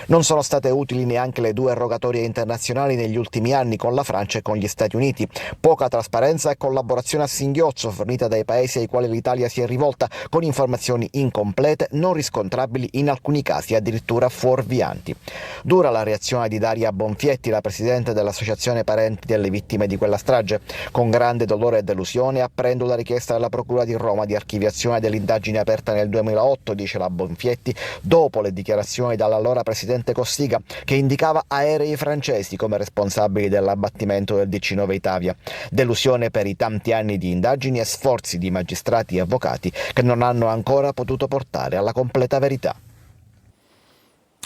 Non sono state utili neanche le 2 rogatorie internazionali negli ultimi anni con la Francia e con gli Stati Uniti. Poca trasparenza e collaborazione a singhiozzo fornita dai paesi ai quali l'Italia si è rivolta, con informazioni incomplete, non riscontrabili, in alcuni casi addirittura fuorvianti. Dura la reazione di Daria Bonfietti, la presidente dell'Associazione Parenti delle Vittime di quella strage. Con grande dolore e delusione apprendo la richiesta della Procura di Roma di archiviazione dell'indagine aperta nel 2008, dice la Bonfietti, dopo le dichiarazioni dall'allora presidente Cossiga, che indicava aerei francesi come responsabili dell'abbattimento del DC-9 Itavia. Delusione per i tanti anni di indagini e sforzi di magistrati e avvocati che non hanno ancora potuto portare alla completa verità.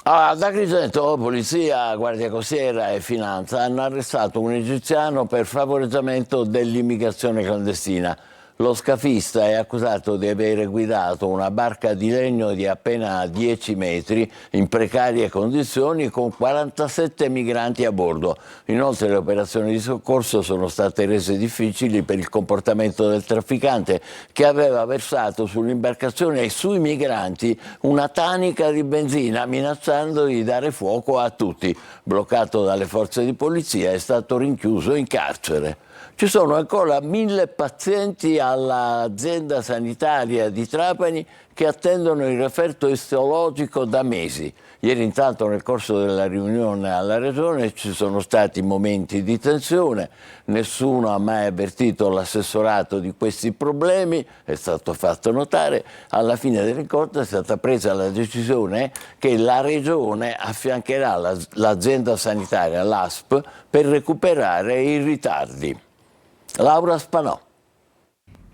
Ad Agrigento, polizia, guardia costiera e finanza hanno arrestato un egiziano per favoreggiamento dell'immigrazione clandestina. Lo scafista è accusato di aver guidato una barca di legno di appena 10 metri in precarie condizioni con 47 migranti a bordo. Inoltre le operazioni di soccorso sono state rese difficili per il comportamento del trafficante, che aveva versato sull'imbarcazione e sui migranti una tanica di benzina, minacciando di dare fuoco a tutti. Bloccato dalle forze di polizia, è stato rinchiuso in carcere. Ci sono ancora 1000 pazienti all'azienda sanitaria di Trapani che attendono il referto istologico da mesi. Ieri intanto nel corso della riunione alla Regione ci sono stati momenti di tensione, nessuno ha mai avvertito l'assessorato di questi problemi, è stato fatto notare. Alla fine dell'incontro è stata presa la decisione che la Regione affiancherà l'azienda sanitaria, l'ASP, per recuperare i ritardi. Laura Spanò.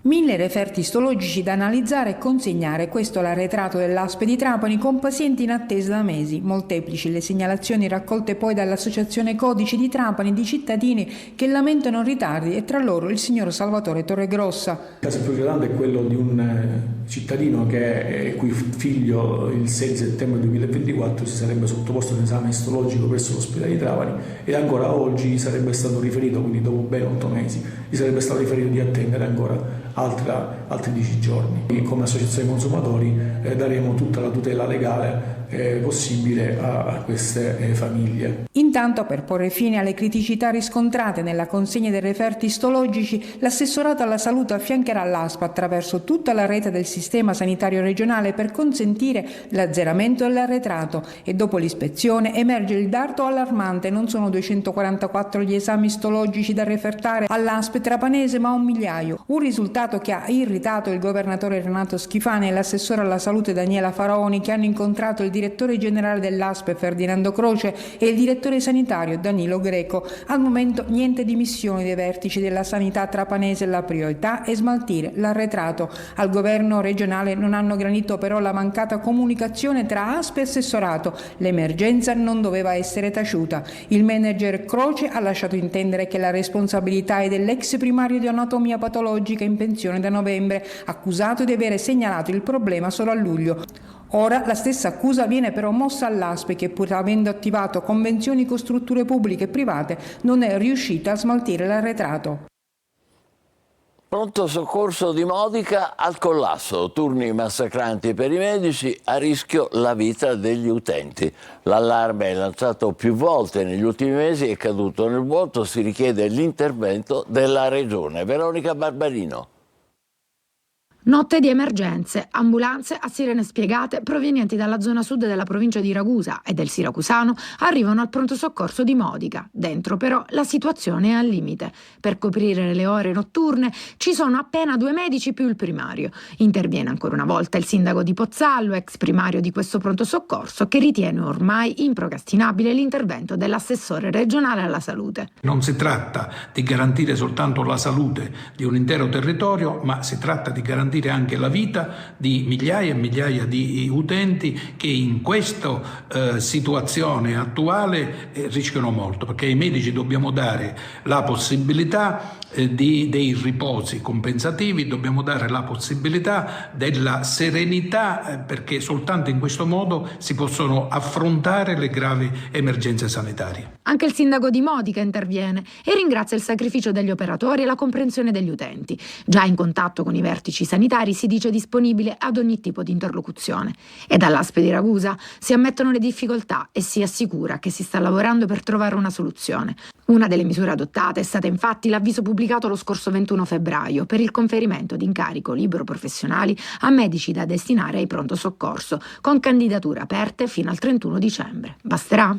1000 referti istologici da analizzare e consegnare, questo è l'arretrato dell'ASP di Trapani, con pazienti in attesa da mesi. Molteplici le segnalazioni raccolte poi dall'Associazione Codici di Trapani di cittadini che lamentano ritardi, e tra loro il signor Salvatore Torregrossa.
Il caso più rilevante è quello di un cittadino cui figlio il 6 settembre 2024 si sarebbe sottoposto a un esame istologico presso l'ospedale di Trapani e ancora oggi sarebbe stato riferito, quindi dopo ben 8 mesi, gli sarebbe stato riferito di attendere ancora altri 10 giorni. Come associazione consumatori daremo tutta la tutela legale possibile a queste famiglie.
Intanto, per porre fine alle criticità riscontrate nella consegna dei referti istologici, l'assessorato alla salute affiancherà l'ASP attraverso tutta la rete del sistema sanitario regionale per consentire l'azzeramento dell'arretrato, e dopo l'ispezione emerge il dato allarmante: non sono 244 gli esami istologici da refertare all'ASP trapanese, ma 1 migliaio. Un risultato che ha irritato il governatore Renato Schifani e l'assessore alla salute Daniela Faraoni, che hanno incontrato il direttore generale dell'ASP Ferdinando Croce e il direttore sanitario Danilo Greco. Al momento niente dimissioni dei vertici della sanità trapanese, la priorità è smaltire l'arretrato. Al governo regionale non hanno granito però la mancata comunicazione tra ASP e assessorato. L'emergenza non doveva essere taciuta. Il manager Croce ha lasciato intendere che la responsabilità è dell'ex primario di anatomia patologica in pensione da novembre, accusato di avere segnalato il problema solo a luglio. Ora la stessa accusa viene però mossa all'ASP, che pur avendo attivato convenzioni con strutture pubbliche e private non è riuscita a smaltire l'arretrato.
Pronto soccorso di Modica al collasso, turni massacranti per i medici, a rischio la vita degli utenti. L'allarme lanciato più volte negli ultimi mesi è caduto nel vuoto, si richiede l'intervento della Regione. Veronica Barbarino.
Notte di emergenze, ambulanze a sirene spiegate provenienti dalla zona sud della provincia di Ragusa e del Siracusano arrivano al pronto soccorso di Modica. Dentro però la situazione è al limite. Per coprire le ore notturne ci sono appena 2 medici più il primario. Interviene ancora una volta il sindaco di Pozzallo, ex primario di questo pronto soccorso, che ritiene ormai improcrastinabile l'intervento dell'assessore regionale alla salute.
Non si tratta di garantire soltanto la salute di un intero territorio, ma si tratta di garantire anche la vita di migliaia e migliaia di utenti che in questa situazione attuale rischiano molto, perché ai medici dobbiamo dare la possibilità dei riposi compensativi, dobbiamo dare la possibilità della serenità, perché soltanto in questo modo si possono affrontare le gravi emergenze sanitarie.
Anche il sindaco di Modica interviene e ringrazia il sacrificio degli operatori e la comprensione degli utenti. Già in contatto con i vertici sanitari si dice disponibile ad ogni tipo di interlocuzione. E dall'ASP di Ragusa si ammettono le difficoltà e si assicura che si sta lavorando per trovare una soluzione. Una delle misure adottate è stata infatti l'avviso pubblicato lo scorso 21 febbraio per il conferimento di incarico libero professionali a medici da destinare ai pronto soccorso, con candidature aperte fino al 31 dicembre. Basterà?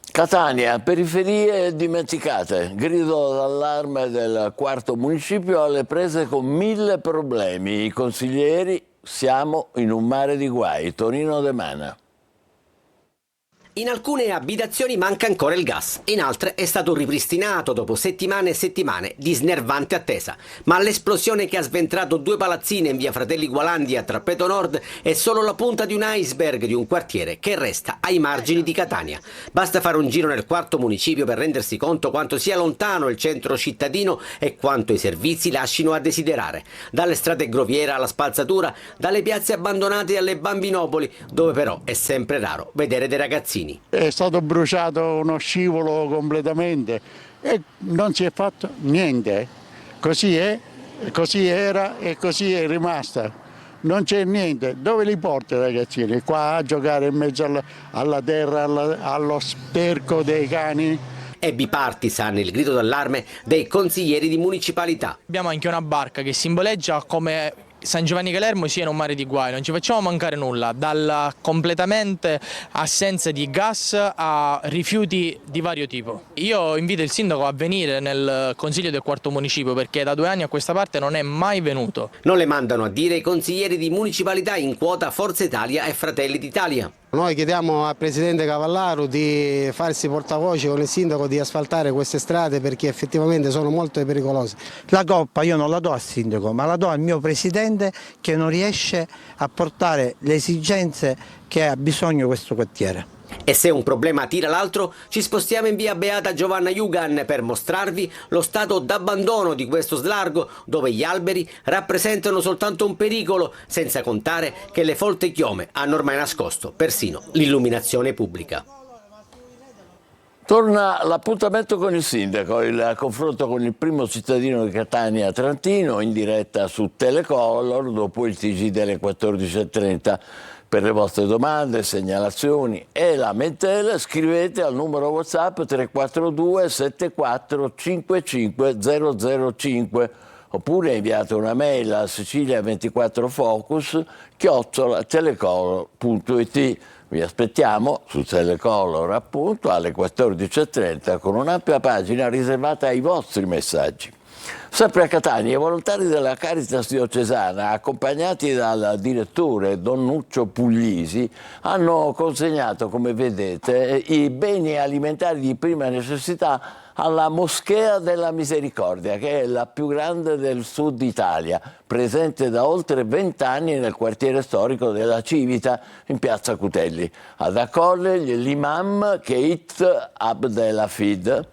Catania, periferie dimenticate, grido d'allarme del 4° municipio alle prese con 1000 problemi. I consiglieri, siamo in un mare di guai. Tonino De Mana.
In alcune abitazioni manca ancora il gas, in altre è stato ripristinato dopo settimane e settimane di snervante attesa. Ma l'esplosione che ha sventrato 2 palazzine in via Fratelli Gualandi a Trappeto Nord è solo la punta di un iceberg di un quartiere che resta ai margini di Catania. Basta fare un giro nel 4º municipio per rendersi conto quanto sia lontano il centro cittadino e quanto i servizi lascino a desiderare. Dalle strade Groviera alla spazzatura, dalle piazze abbandonate alle bambinopoli, dove però è sempre raro vedere dei ragazzini.
È stato bruciato uno scivolo completamente e non si è fatto niente. Così è, così era e così è rimasta. Non c'è niente. Dove li porta i ragazzini? Qua a giocare in mezzo alla terra, allo sterco dei cani?
È bipartisan il grido d'allarme dei consiglieri di municipalità.
Abbiamo anche una barca che simboleggia come San Giovanni Calermo sia in un mare di guai, non ci facciamo mancare nulla, dalla completamente assenza di gas a rifiuti di vario tipo. Io invito il sindaco a venire nel consiglio del 4º municipio perché da 2 anni a questa parte non è mai venuto.
Non le mandano a dire i consiglieri di municipalità in quota Forza Italia e Fratelli d'Italia.
Noi chiediamo al Presidente Cavallaro di farsi portavoce con il Sindaco di asfaltare queste strade perché effettivamente sono molto pericolose.
La colpa io non la do al Sindaco, ma la do al mio Presidente che non riesce a portare le esigenze che ha bisogno questo quartiere.
E se un problema tira l'altro, ci spostiamo in via Beata Giovanna Jugan per mostrarvi lo stato d'abbandono di questo slargo dove gli alberi rappresentano soltanto un pericolo, senza contare che le folte chiome hanno ormai nascosto persino l'illuminazione pubblica.
Torna l'appuntamento con il sindaco, il confronto con il primo cittadino di Catania Trantino in diretta su Telecolor dopo il TG delle 14.30. Per le vostre domande, segnalazioni e lamentele scrivete al numero WhatsApp 342 74 55 005 oppure inviate una mail a sicilia24focus@telecolor.it. Vi aspettiamo su Telecolor appunto alle 14.30 con un'ampia pagina riservata ai vostri messaggi. Sempre a Catania, i volontari della Caritas diocesana, accompagnati dal direttore Don Nuccio Puglisi, hanno consegnato, come vedete, i beni alimentari di prima necessità alla Moschea della Misericordia, che è la più grande del sud Italia, presente da oltre 20 anni nel quartiere storico della Civita, in piazza Cutelli. Ad accogliergli l'imam Keit Abdelhafid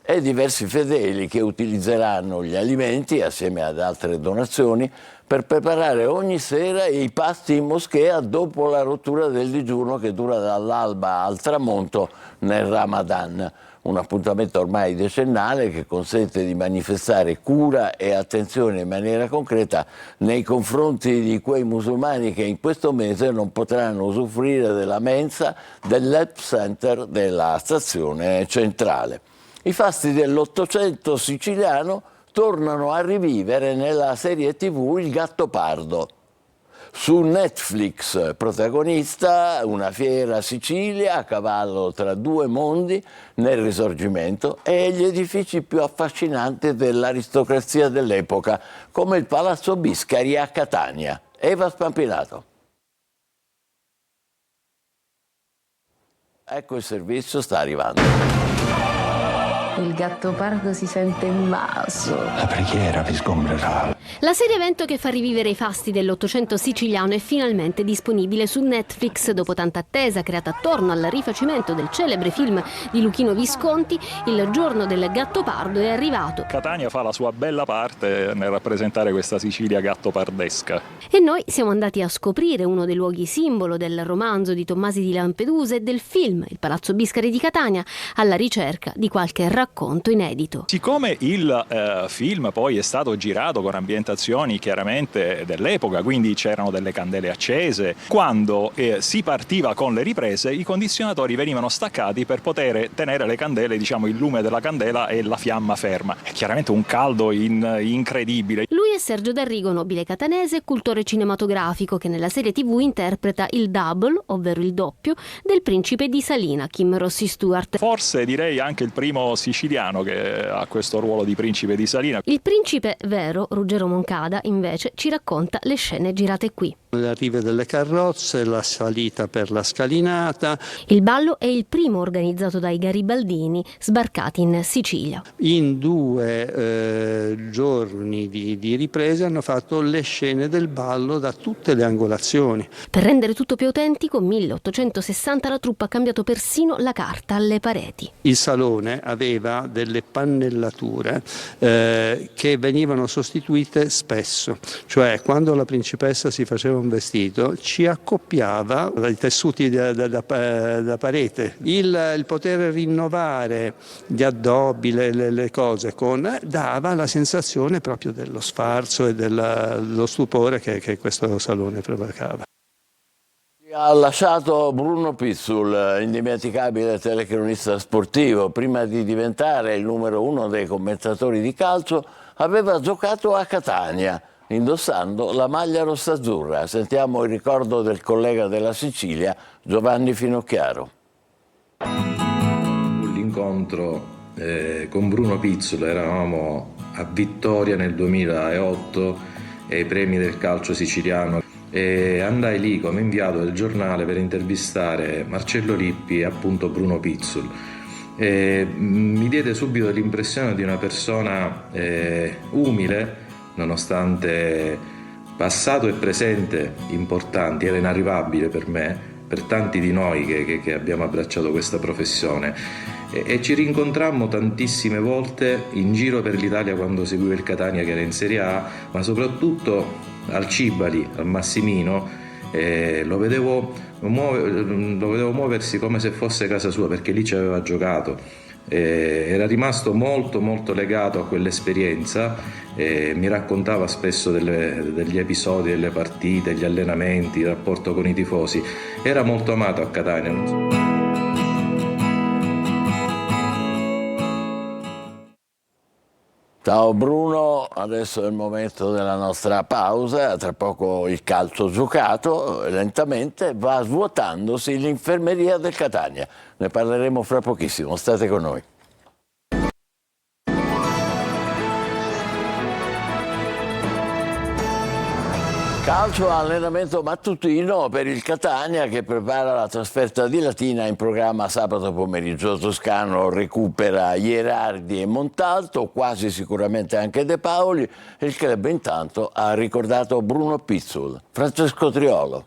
e diversi fedeli che utilizzeranno gli alimenti, assieme ad altre donazioni, per preparare ogni sera i pasti in moschea dopo la rottura del digiuno che dura dall'alba al tramonto nel Ramadan. Un appuntamento ormai decennale che consente di manifestare cura e attenzione in maniera concreta nei confronti di quei musulmani che in questo mese non potranno usufruire della mensa dell'Help Center della stazione centrale. I fasti dell'Ottocento siciliano tornano a rivivere nella serie TV Il Gattopardo. Su Netflix, protagonista una fiera Sicilia a cavallo tra 2 mondi nel Risorgimento e gli edifici più affascinanti dell'aristocrazia dell'epoca, come il Palazzo Biscari a Catania. Eva Spampinato. Ecco il servizio, sta arrivando.
Il Gattopardo si sente invaso.
La preghiera vi sgombrerà.
La serie evento che fa rivivere i fasti dell'Ottocento siciliano è finalmente disponibile su Netflix. Dopo tanta attesa creata attorno al rifacimento del celebre film di Luchino Visconti, il giorno del Gattopardo è arrivato.
Catania fa la sua bella parte nel rappresentare questa Sicilia gattopardesca.
E noi siamo andati a scoprire uno dei luoghi simbolo del romanzo di Tommasi di Lampedusa e del film Il Palazzo Biscari di Catania, alla ricerca di qualche racconto inedito.
Siccome il film poi è stato girato con ambientazioni chiaramente dell'epoca, quindi c'erano delle candele accese, quando si partiva con le riprese i condizionatori venivano staccati per poter tenere le candele, diciamo il lume della candela e la fiamma ferma. È chiaramente un caldo incredibile.
Lui è Sergio D'Arrigo, nobile catanese e cultore cinematografico che nella serie TV interpreta il double, ovvero il doppio, del principe di Salina, Kim Rossi Stuart.
Forse direi anche il primo siciliano che ha questo ruolo di principe di Salina.
Il principe vero, Ruggero Moncada, invece, ci racconta le scene girate qui.
L'arrivo delle carrozze, la salita per la scalinata.
Il ballo è il primo organizzato dai garibaldini sbarcati in Sicilia.
In 2 giorni di riprese hanno fatto le scene del ballo da tutte le angolazioni.
Per rendere tutto più autentico, 1860 la truppa ha cambiato persino la carta alle pareti.
Il salone aveva delle pannellature che venivano sostituite spesso, cioè quando la principessa si faceva un vestito ci accoppiava i tessuti da parete. Il poter rinnovare gli addobbi, le cose dava la sensazione proprio dello sfarzo e dello stupore che questo salone provocava.
Ha lasciato Bruno Pizzul, indimenticabile telecronista sportivo. Prima di diventare il numero 1 dei commentatori di calcio aveva giocato a Catania indossando la maglia rossazzurra. Sentiamo il ricordo del collega della Sicilia, Giovanni Finocchiaro.
L'incontro con Bruno Pizzul, eravamo a Vittoria nel 2008 ai premi del calcio siciliano e andai lì come inviato del giornale per intervistare Marcello Lippi e appunto Bruno Pizzul. Mi diede subito l'impressione di una persona umile, nonostante passato e presente importanti. Era inarrivabile per me, per tanti di noi che abbiamo abbracciato questa professione, e ci rincontrammo tantissime volte in giro per l'Italia quando seguivo il Catania, che era in Serie A, ma soprattutto al Cibali, al Massimino. Lo vedevo muoversi come se fosse casa sua, perché lì ci aveva giocato. Era rimasto molto molto legato a quell'esperienza, mi raccontava spesso degli episodi, delle partite, gli allenamenti, il rapporto con i tifosi. Era molto amato a Catania.
Ciao Bruno, adesso è il momento della nostra pausa, tra poco il calcio giocato, lentamente va svuotandosi l'infermeria del Catania. Ne parleremo fra pochissimo, state con noi. Calcio, allenamento mattutino per il Catania che prepara la trasferta di Latina in programma sabato pomeriggio. Toscano recupera Ierardi e Montalto, quasi sicuramente anche De Paoli. Il club intanto ha ricordato Bruno Pizzul. Francesco Triolo.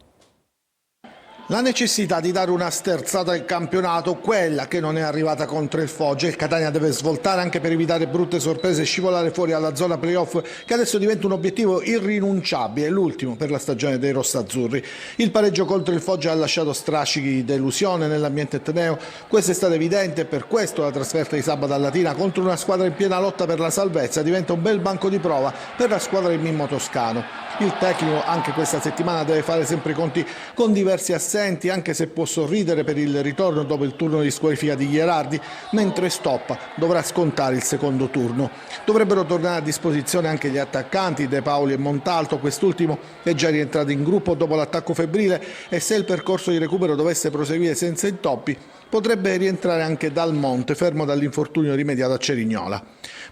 La necessità di dare una sterzata al campionato, quella che non è arrivata contro il Foggia. Il Catania deve svoltare anche per evitare brutte sorprese e scivolare fuori alla zona playoff, che adesso diventa un obiettivo irrinunciabile, l'ultimo per la stagione dei rossazzurri. Il pareggio contro il Foggia ha lasciato strascichi di delusione nell'ambiente etneo, questo è stato evidente, per questo la trasferta di sabato a Latina contro una squadra in piena lotta per la salvezza diventa un bel banco di prova per la squadra di Mimmo Toscano. Il tecnico anche questa settimana deve fare sempre i conti con diversi assenti, anche se può sorridere per il ritorno dopo il turno di squalifica di Ierardi, mentre Stoppa dovrà scontare il secondo turno. Dovrebbero tornare a disposizione anche gli attaccanti De Paoli e Montalto, quest'ultimo è già rientrato in gruppo dopo l'attacco febbrile e se il percorso di recupero dovesse proseguire senza intoppi potrebbe rientrare anche Dal Monte, fermo dall'infortunio rimediato a Cerignola.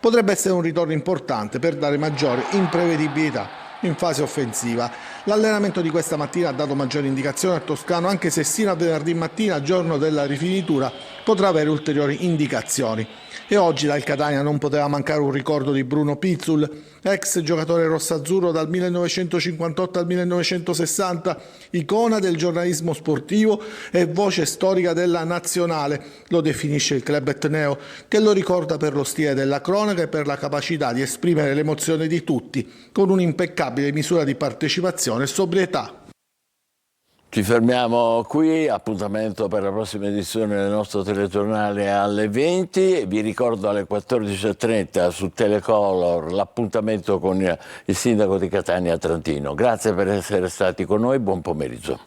Potrebbe essere un ritorno importante per dare maggiore imprevedibilità in fase offensiva. L'allenamento di questa mattina ha dato maggiori indicazioni a Toscano, anche se sino a venerdì mattina, giorno della rifinitura, potrà avere ulteriori indicazioni. E oggi dal Catania non poteva mancare un ricordo di Bruno Pizzul, ex giocatore rossazzurro dal 1958 al 1960, icona del giornalismo sportivo e voce storica della nazionale, lo definisce il club etneo, che lo ricorda per lo stile della cronaca e per la capacità di esprimere l'emozione di tutti, con un'impeccabile misura di partecipazione e sobrietà.
Ci fermiamo qui, appuntamento per la prossima edizione del nostro telegiornale alle 20. Vi ricordo alle 14.30 su Telecolor l'appuntamento con il sindaco di Catania Trantino. Grazie per essere stati con noi, buon pomeriggio.